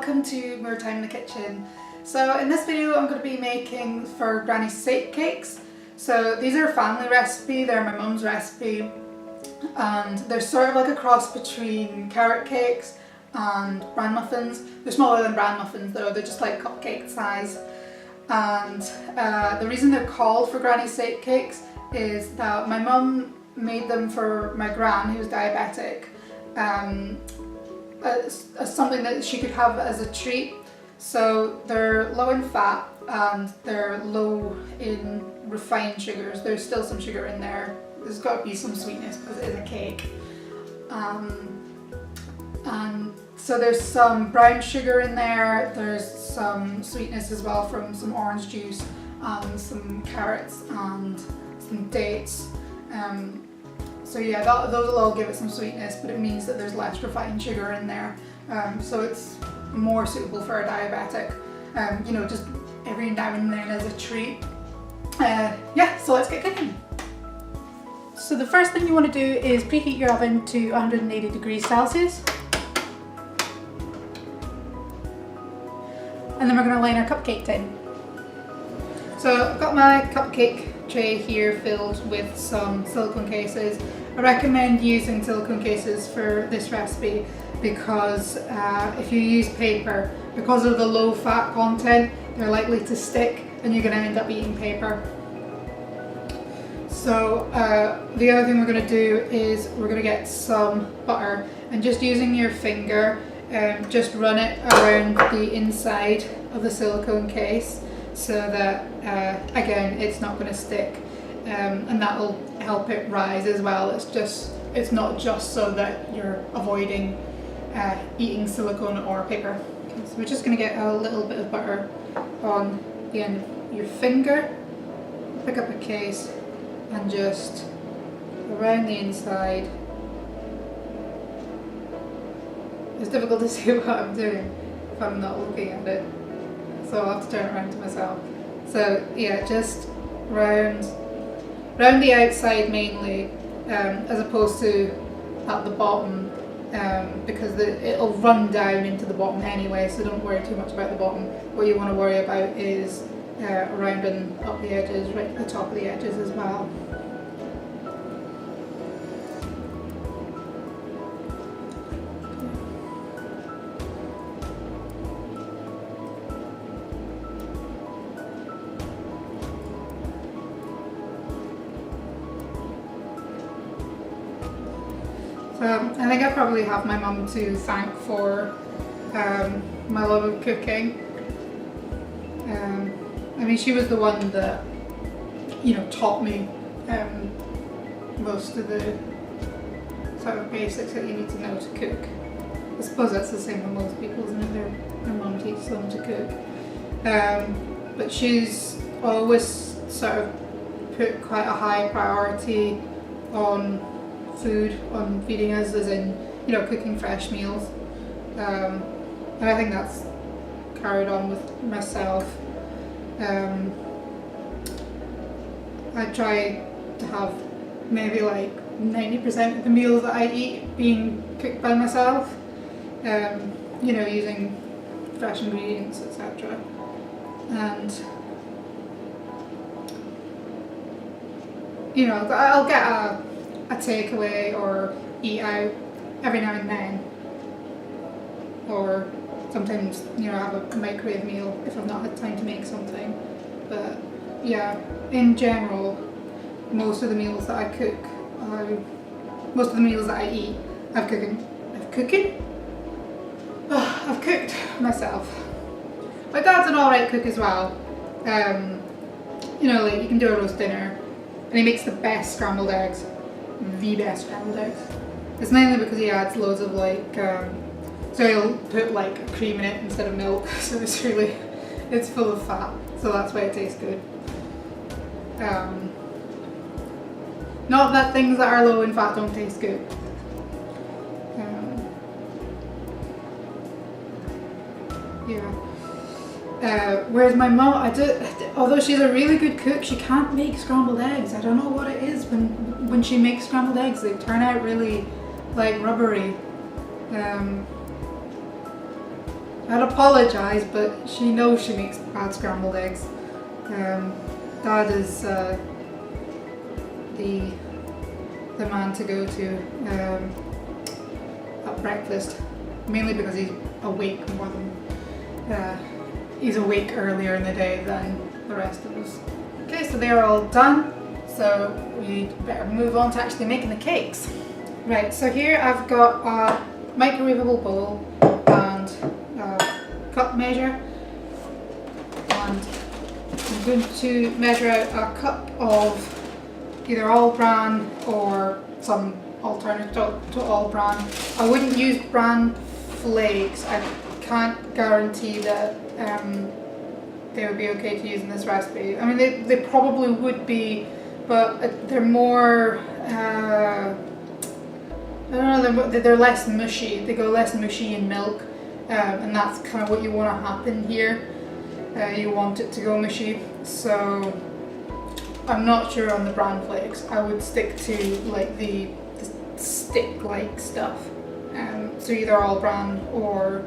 welcome to More Time in the Kitchen. So in this video I'm going to be making for Granny's sake cakes. So these are a family recipe, they're my mum's recipe, and they're sort of like a cross between carrot cakes and bran muffins. They're smaller than bran muffins though, they're just like cupcake size. And the reason they're called for Granny's sake cakes is that my mum made them for my gran who's diabetic. As something that she could have as a treat. So they're low in fat and they're low in refined sugars. There's still some sugar in there. There's got to be some sweetness because it is a cake. And so there's some brown sugar in there. There's some sweetness as well from some orange juice and some carrots and some dates. So yeah, those will all give it some sweetness, but it means that there's less refined sugar in there. So it's more suitable for a diabetic, you know, just every now and then as a treat. Yeah, so let's get cooking. So the first thing you want to do is preheat your oven to 180 degrees Celsius. And then we're going to line our cupcake tin. So I've got my cupcake tray here filled with some silicone cases. I recommend using silicone cases for this recipe because if you use paper, because of the low fat content, they're likely to stick and you're going to end up eating paper. So the other thing we're going to do is we're going to get some butter, and just using your finger, just run it around the inside of the silicone case so that again it's not going to stick. And that will help it rise as well. It's not just so that you're avoiding eating silicone or paper. Okay, so we're just going to get a little bit of butter on the end of your finger, pick up a case and just around the inside. It's difficult to see what I'm doing if I'm not looking at it, so I'll have to turn it around to myself. So yeah, just round the outside mainly, as opposed to at the bottom, because it'll run down into the bottom anyway, so don't worry too much about the bottom. What you want to worry about is around and up the edges, right at the top of the edges as well. I think I probably have my mum to thank for my love of cooking. I mean, she was the one that, you know, taught me most of the sort of basics that you need to know to cook. I suppose that's the same with most people, isn't it? Their mum teaches them to cook. But she's always sort of put quite a high priority on food, on feeding us, as in, you know, cooking fresh meals, and I think that's carried on with myself. I try to have maybe like 90% of the meals that I eat being cooked by myself, you know, using fresh ingredients, etc. And you know, I'll get a takeaway or eat out every now and then, or sometimes, you know, have a microwave meal if I've not had time to make something. But yeah, in general, most of the meals that I cook, most of the meals that I eat, I've cooked myself. My dad's an alright cook as well. You know, like, you can do a roast dinner and he makes the best scrambled eggs. The best scrambled eggs. It's mainly because he adds loads of like, so he'll put like cream in it instead of milk, so it's full of fat, so that's why it tastes good. Not that things that are low in fat don't taste good. Yeah. Whereas my mum, although she's a really good cook, she can't make scrambled eggs. I don't know what it is when she makes scrambled eggs. They turn out really like rubbery. I'd apologise, but she knows she makes bad scrambled eggs. Dad is the man to go to at breakfast, mainly because he's awake more than he's awake earlier in the day than the rest of us. Okay, so they're all done, so we better move on to actually making the cakes. Right, so here I've got a microwavable bowl and a cup measure, and I'm going to measure out a cup of either all bran or some alternative to all bran. I wouldn't use bran flakes. I can't guarantee that they would be okay to use in this recipe. I mean, they probably would be, but they're more, I don't know, they're less mushy. They go less mushy in milk, and that's kind of what you want to happen here. You want it to go mushy, so I'm not sure on the bran flakes. I would stick to like the stick-like stuff. So either all bran or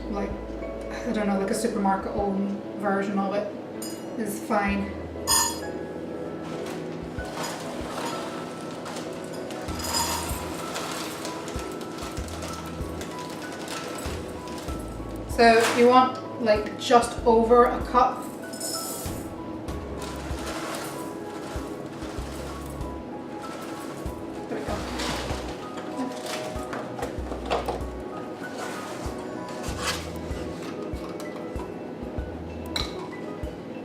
like, I don't know, like a supermarket owned version of it is fine. So you want like just over a cup. There we go.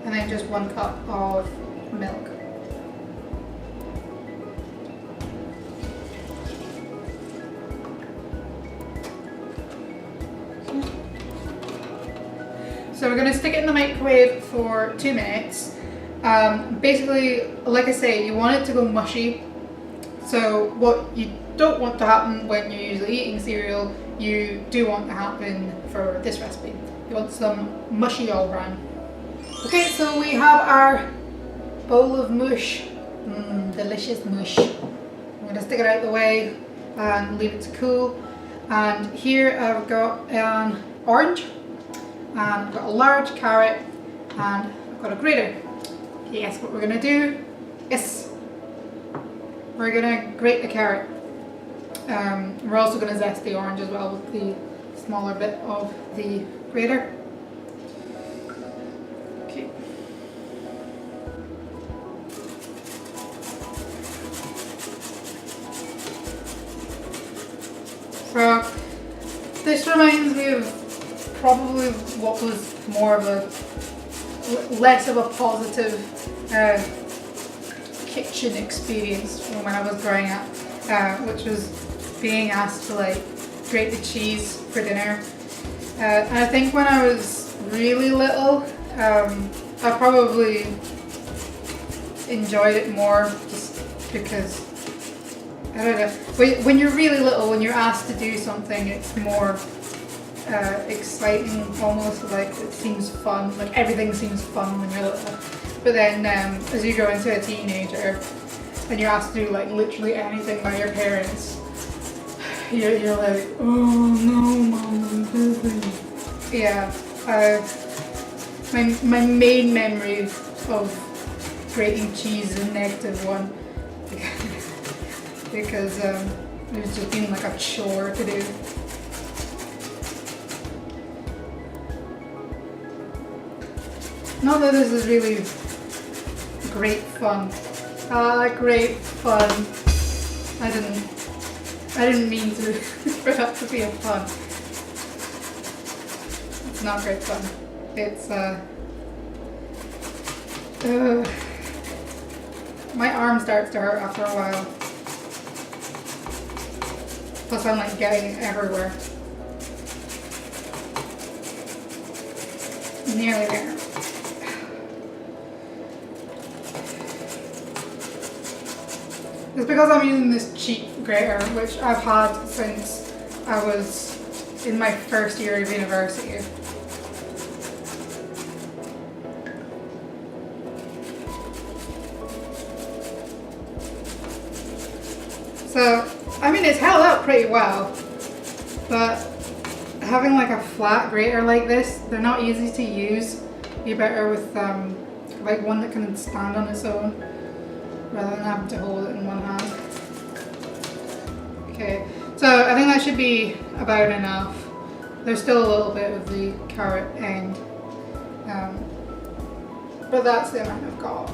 And then just 1 cup of milk. So we're going to stick it in the microwave for 2 minutes. Basically, like I say, you want it to go mushy. So what you don't want to happen when you're usually eating cereal, you do want to happen for this recipe. You want some mushy all bran. Okay, so we have our bowl of mush. Delicious mush. I'm going to stick it out of the way and leave it to cool. And here I've got an orange. And I've got a large carrot and I've got a grater. Yes, what we're going to do is we're going to grate the carrot. We're also going to zest the orange as well with the smaller bit of the grater. Okay. So this reminds me of probably what was more of a, less of a positive kitchen experience from when I was growing up, which was being asked to like grate the cheese for dinner. And I think when I was really little, I probably enjoyed it more just because, I don't know, when you're really little, when you're asked to do something, it's more exciting, almost, like it seems fun, like everything seems fun when you're little. But then as you grow into a teenager and you're asked to do like literally anything by your parents, you're like, oh no, Mom, I'm busy. Yeah, my main memory of grating cheese is a negative one because it was just being like a chore to do. Not that this is really great fun. Great fun. I didn't mean to for that to be a pun. It's not great fun. It's my arm starts to hurt after a while. Plus I'm like getting everywhere. Nearly there. It's because I'm using this cheap grater, which I've had since I was in my first year of university. So, I mean, it's held up pretty well, but having like a flat grater like this, they're not easy to use. You're better with like one that can stand on its own rather than having to hold it in one hand. Okay, so I think that should be about enough. There's still a little bit of the carrot end, but that's the amount I've got.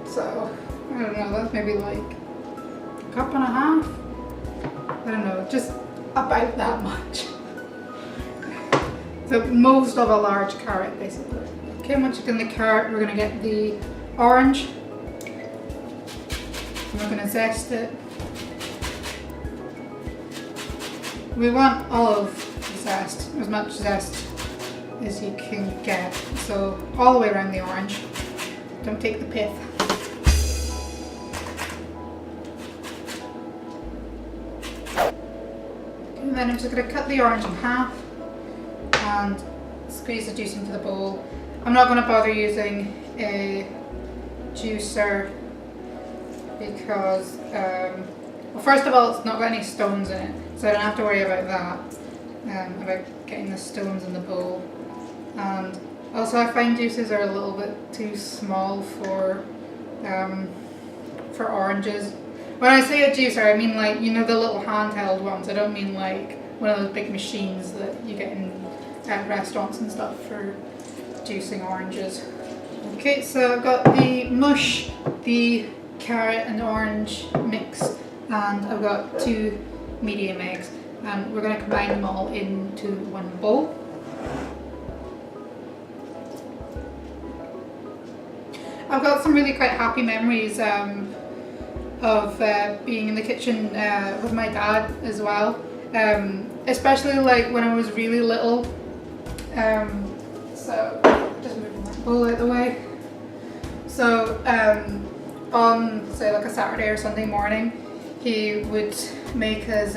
So I don't know, that's maybe like a cup and a half. I don't know, just about that much. So most of a large carrot basically. Okay, once you've done the carrot, we're going to get the orange. And we're going to zest it. We want olive zest, as much zest as you can get. So all the way around the orange. Don't take the pith. And then I'm just going to cut the orange in half and squeeze the juice into the bowl. I'm not going to bother using a juicer because, well, first of all, it's not got any stones in it, so I don't have to worry about that, about getting the stones in the bowl. And also I find juices are a little bit too small for oranges. When I say a juicer, I mean like, you know, the little handheld ones. I don't mean like one of those big machines that you get in restaurants and stuff for juicing oranges. Okay, so I've got the mush, the carrot and orange mix, and I've got 2 medium eggs, and we're going to combine them all into one bowl. I've got some really quite happy memories of being in the kitchen with my dad as well, especially like when I was really little. So just moving that bowl out of the way. So on say like a Saturday or Sunday morning, he would make us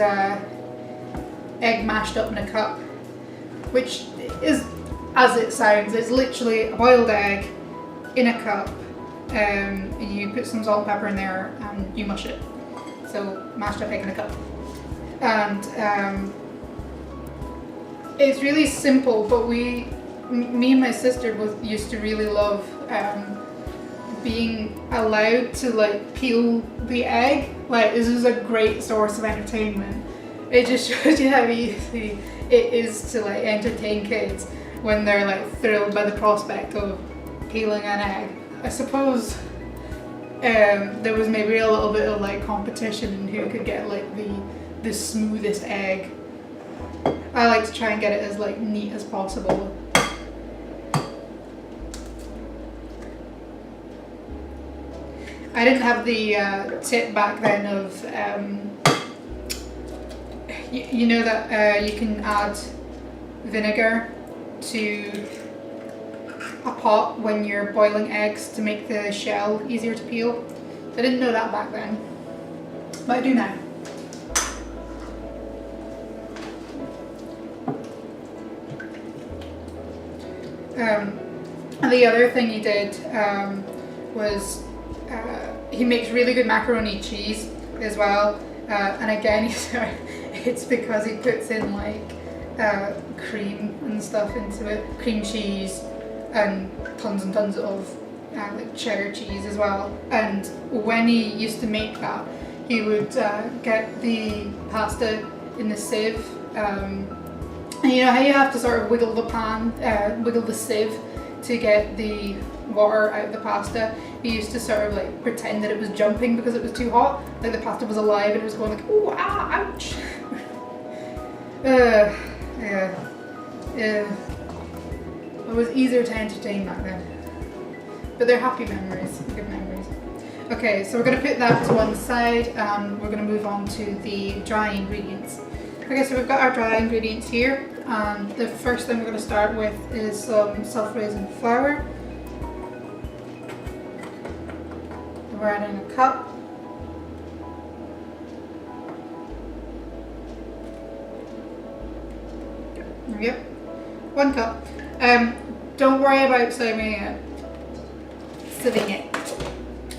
egg mashed up in a cup, which is, as it sounds, it's literally a boiled egg in a cup. You put some salt and pepper in there and you mush it. So mashed up egg in a cup. And it's really simple, but me and my sister both used to really love being allowed to like peel the egg. Like, this is a great source of entertainment. It just shows you how easy it is to like entertain kids when they're like thrilled by the prospect of peeling an egg. I suppose there was maybe a little bit of like competition in who could get like the smoothest egg. I like to try and get it as like neat as possible. I didn't have the tip back then of you know that you can add vinegar to a pot when you're boiling eggs to make the shell easier to peel. I didn't know that back then, but I do now. And the other thing he did was he makes really good macaroni cheese as well, and again it's because he puts in like cream and stuff into it, cream cheese and tons of like cheddar cheese as well. And when he used to make that, he would get the pasta in the sieve, and you know how you have to sort of wiggle the pan, wiggle the sieve to get the water out of the pasta. He used to sort of like pretend that it was jumping because it was too hot, like the pasta was alive and it was going like, ooh, ah, ouch. Yeah. It was easier to entertain back then. But they're happy memories, good memories. Okay, so we're going to put that to one side and we're going to move on to the dry ingredients. Okay, so we've got our dry ingredients here, and the first thing we're going to start with is some self-raising flour. We're adding a cup. There we go. 1 cup. Don't worry about sieving it.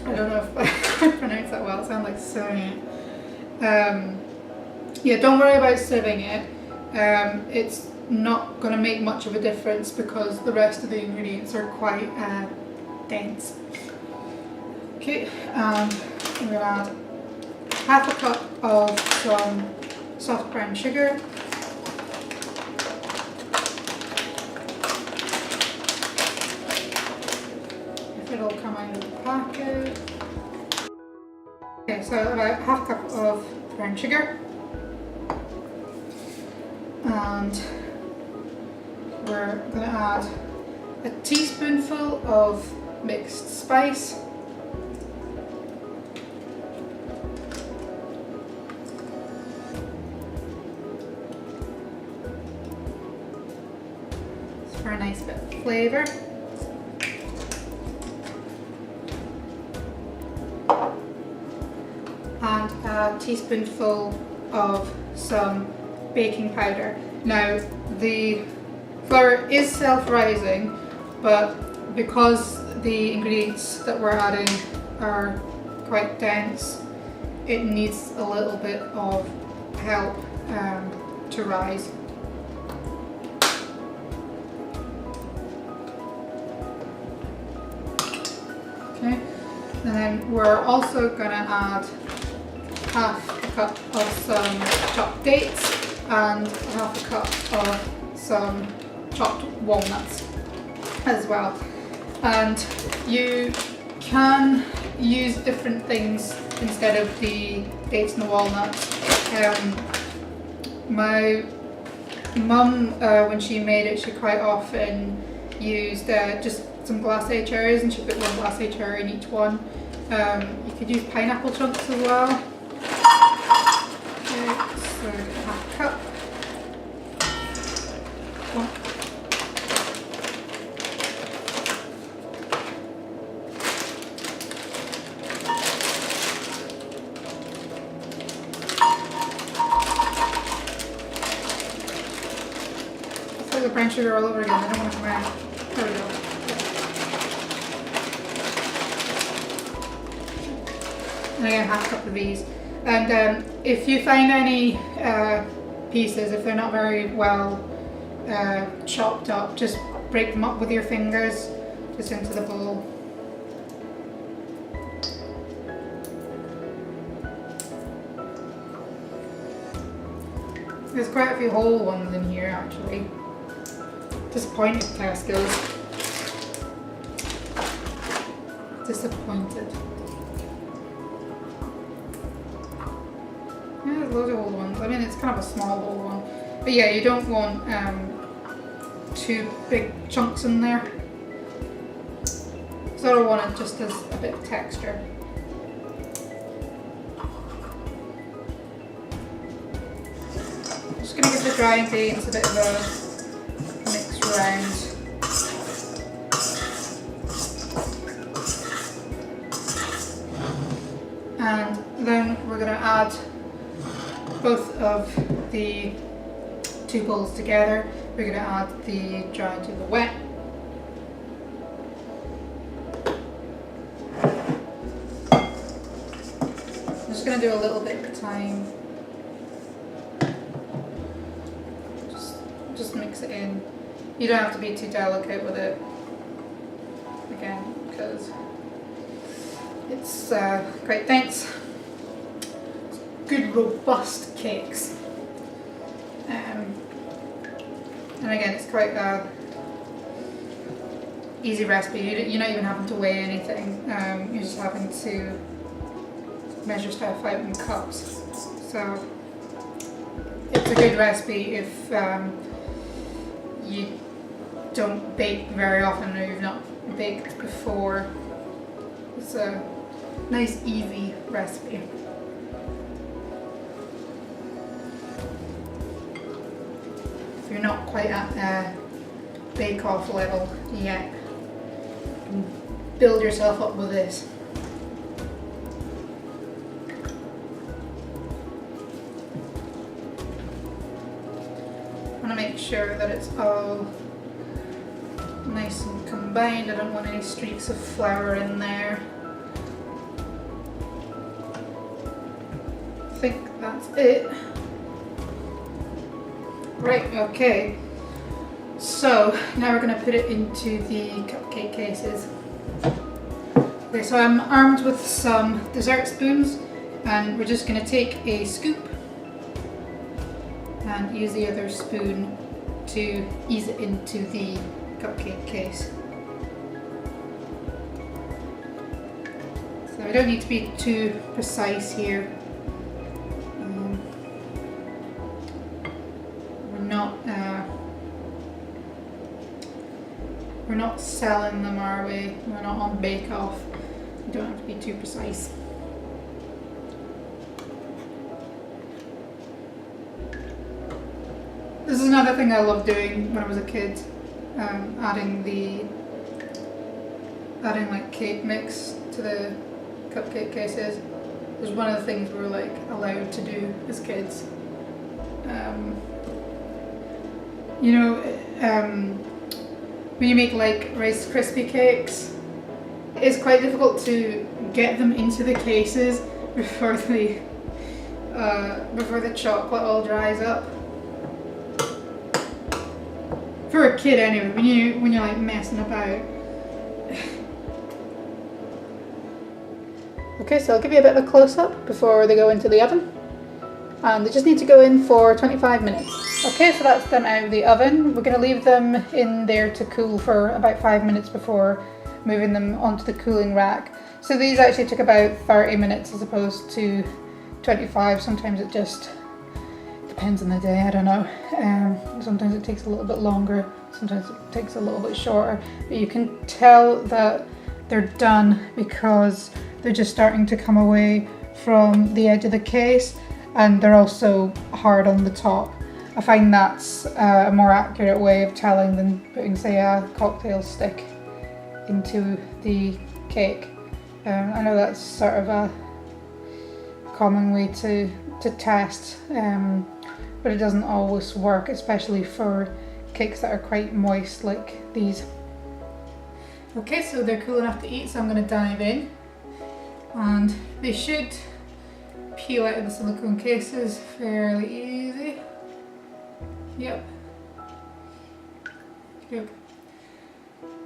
I don't know if I pronounced that well. It sounded like sieving it. Yeah, don't worry about sieving it. it's not going to make much of a difference because the rest of the ingredients are quite dense. Okay, I'm going to add half a cup of some soft brown sugar. If it'll come out of the packet. Okay, so about half a cup of brown sugar. And we're going to add a teaspoonful of mixed spice. For a nice bit of flavour. And a teaspoonful of some baking powder. Now the flour is self-rising, but because the ingredients that we're adding are quite dense, it needs a little bit of help to rise. Okay, and then we're also going to add half a cup of some chopped dates and half a cup of some chopped walnuts as well. And you can use different things instead of the dates and the walnuts. My mum, when she made it, she quite often used just some glacé cherries, and she put one glacé cherry in each one. You could use pineapple chunks as well. Okay, so half a cup. It's like the brown sugar all over again. I don't want to come out. There we go. And again, half a cup of these. And if you find any pieces, if they're not very well chopped up, just break them up with your fingers just into the bowl. There's quite a few whole ones in here actually. Disappointed, Tesco's. Disappointed. Yeah, there's loads of whole ones. I mean, it's kind of a small whole one. But yeah, you don't want too big chunks in there. Sort of want it just as a bit of texture. Just going to give the dry ingredients a bit of a mix around. And then we're going to add both of the two bowls together. We're going to add the dry to the wet. I'm just going to do a little bit at a time. Just mix it in. You don't have to be too delicate with it, again, because it's quite dense. Good robust cakes. And again, it's quite a easy recipe. You're not even having to weigh anything. You're just having to measure stuff out in cups. So it's a good recipe if you don't bake very often or you've not baked before. It's a nice, easy recipe. If you're not quite at bake-off level yet, you can build yourself up with this. I want to make sure that it's all nice and combined. I don't want any streaks of flour in there. I think that's it. Right, okay. So now we're going to put it into the cupcake cases. Okay, so I'm armed with some dessert spoons, and we're just going to take a scoop and use the other spoon to ease it into the cupcake case. So we don't need to be too precise here. We're not selling them our way. We're not on Bake Off. You don't have to be too precise. This is another thing I loved doing when I was a kid. Adding like cake mix to the cupcake cases. It was one of the things we were like allowed to do as kids. When you make like Rice Krispie cakes, it's quite difficult to get them into the cases before the chocolate all dries up. For a kid anyway, when you're like messing about. Okay, so I'll give you a bit of a close-up before they go into the oven. And they just need to go in for 25 minutes. Okay, so that's them out of the oven. We're going to leave them in there to cool for about 5 minutes before moving them onto the cooling rack. So these actually took about 30 minutes as opposed to 25. Sometimes it just depends on the day, I don't know. Sometimes it takes a little bit longer, sometimes it takes a little bit shorter. But you can tell that they're done because they're just starting to come away from the edge of the case, and they're also hard on the top. I find that's a more accurate way of telling than putting, say, a cocktail stick into the cake. I know that's sort of a common way to test, but it doesn't always work, especially for cakes that are quite moist like these. Okay, so they're cool enough to eat, so I'm going to dive in, and they should peel out of the silicone cases fairly easy. Yep. Yep.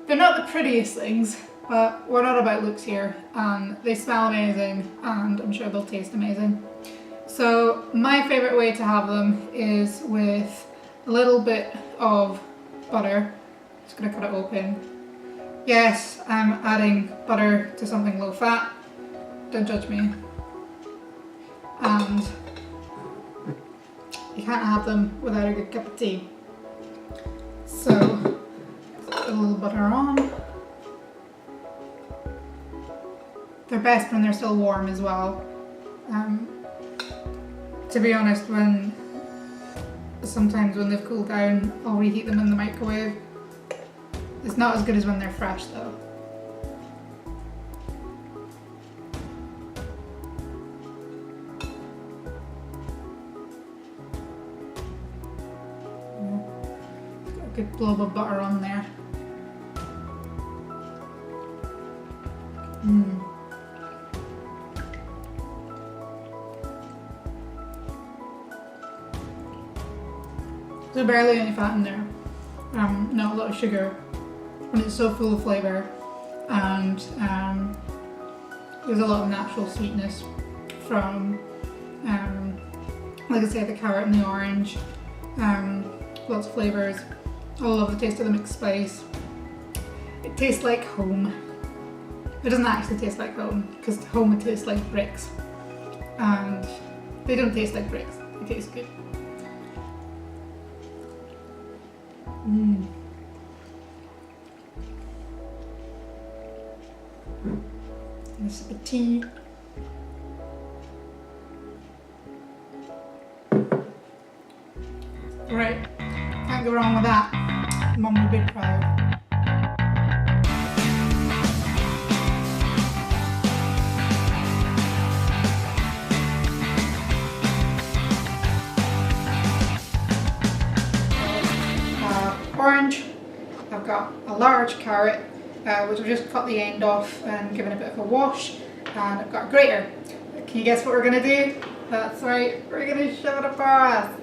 They're not the prettiest things, but we're not about looks here, and they smell amazing, and I'm sure they'll taste amazing. So my favourite way to have them is with a little bit of butter. Just gonna cut it open. Yes, I'm adding butter to something low fat. Don't judge me. And you can't have them without a good cup of tea. So, put a little butter on. They're best when they're still warm as well. To be honest, sometimes when they've cooled down, I'll reheat them in the microwave. It's not as good as when they're fresh though. Good blob of butter on there. There's barely any fat in there. Not a lot of sugar, and it's so full of flavour, and there's a lot of natural sweetness from, like I say, the carrot and the orange. Lots of flavours. I love the taste of the mixed spice. It tastes like home. It doesn't actually taste like home, because home it tastes like bricks. And they don't taste like bricks, they taste good. And a sip of tea. Right, can't go wrong with that. Mum will be proud. Orange, I've got a large carrot, which I've just cut the end off and given a bit of a wash, and I've got a grater. Can you guess what we're going to do? That's right, we're going to shove it up our ass.